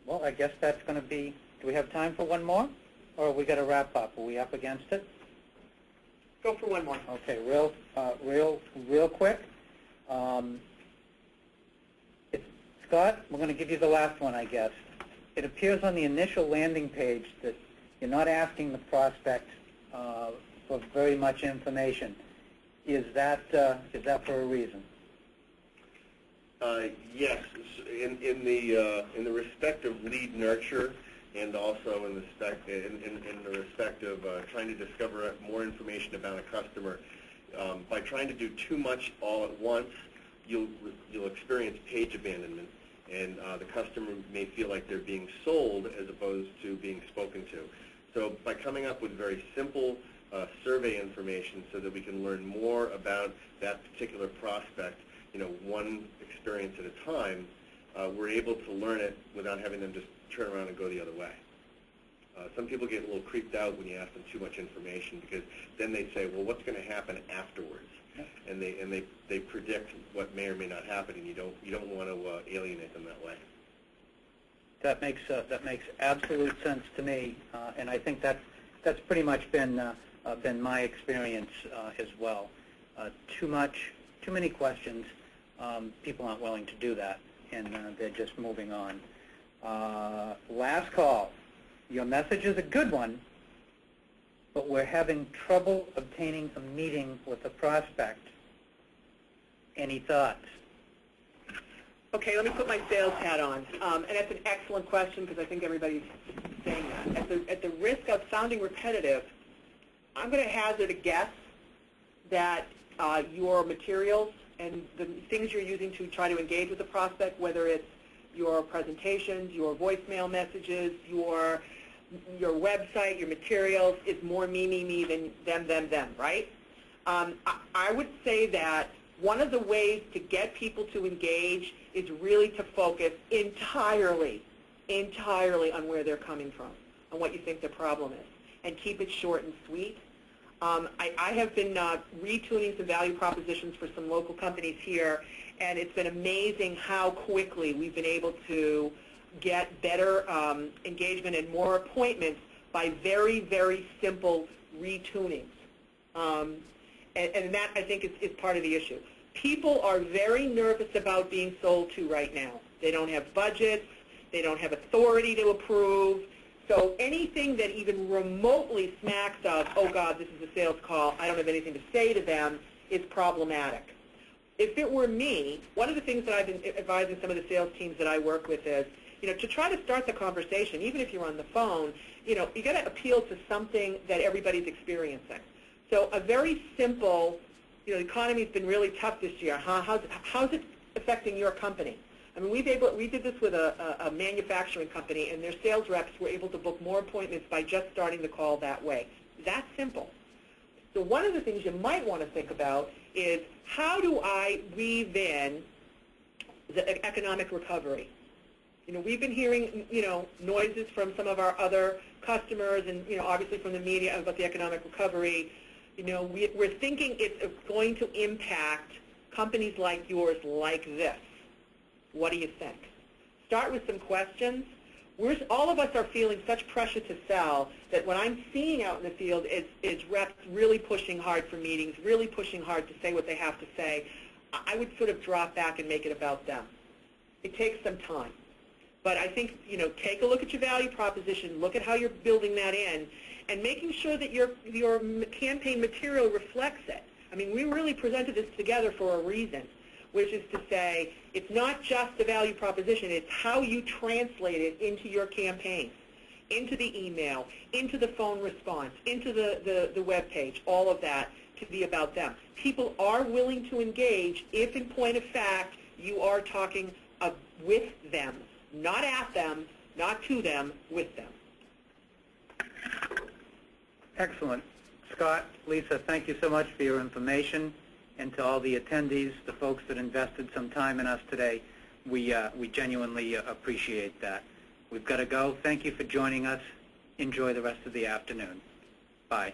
Well, I guess that's going to be, do we have time for one more? Or have we got to wrap up? Are we up against it? Go for one more. Okay, real quick. Scott, we're going to give you the last one, I guess. It appears on the initial landing page that you're not asking the prospect for very much information. Is that for a reason? Yes. In the respect of lead nurture, and also in the respect of trying to discover more information about a customer, by trying to do too much all at once, you'll experience page abandonment, and the customer may feel like they're being sold as opposed to being spoken to. So by coming up with very simple survey information so that we can learn more about that particular prospect, one experience at a time, we're able to learn it without having them just turn around and go the other way. Some people get a little creeped out when you ask them too much information because then they say, well, what's going to happen afterwards? And they predict what may or may not happen, and you don't want to alienate them that way. That makes absolute sense to me, and I think that's pretty much been my experience as well. Too many questions. People aren't willing to do that, and they're just moving on. Last call. Your message is a good one, but we're having trouble obtaining a meeting with a prospect. Any thoughts? Okay, let me put my sales hat on. And that's an excellent question because I think everybody's saying that. At the risk of sounding repetitive, I'm going to hazard a guess that your materials and the things you're using to try to engage with the prospect, whether it's your presentations, your voicemail messages, your website, your materials, is more me than them, right? I would say that one of the ways to get people to engage is really to focus entirely on where they're coming from, on what you think their problem is, and keep it short and sweet. I have been retuning some value propositions for some local companies here, and it's been amazing how quickly we've been able to get better engagement and more appointments by very, very simple retunings. And that, I think, is part of the issue. People are very nervous about being sold to right now. They don't have budgets. They don't have authority to approve. So anything that even remotely smacks of, oh, God, this is a sales call, I don't have anything to say to them, is problematic. If it were me, one of the things that I've been advising some of the sales teams that I work with is, to try to start the conversation, even if you're on the phone, you got to appeal to something that everybody's experiencing. So a very simple, the economy's been really tough this year. How's it affecting your company? I mean, we did this with a manufacturing company, and their sales reps were able to book more appointments by just starting the call that way. That's simple. So one of the things you might want to think about is, how do I weave in the economic recovery? We've been hearing, noises from some of our other customers and, obviously from the media about the economic recovery. We're thinking it's going to impact companies like yours like this. What do you think? Start with some questions. All of us are feeling such pressure to sell that what I'm seeing out in the field is reps really pushing hard for meetings, really pushing hard to say what they have to say. I would sort of drop back and make it about them. It takes some time. But I think, take a look at your value proposition, look at how you're building that in, and making sure that your campaign material reflects it. I mean, we really presented this together for a reason, which is to say it's not just the value proposition, it's how you translate it into your campaigns, into the email, into the phone response, into the web page, all of that to be about them. People are willing to engage if, in point of fact, you are talking with them, not at them, not to them, with them. Excellent. Scott, Lisa, thank you so much for your information. And to all the attendees, the folks that invested some time in us today, we genuinely appreciate that. We've got to go. Thank you for joining us. Enjoy the rest of the afternoon. Bye.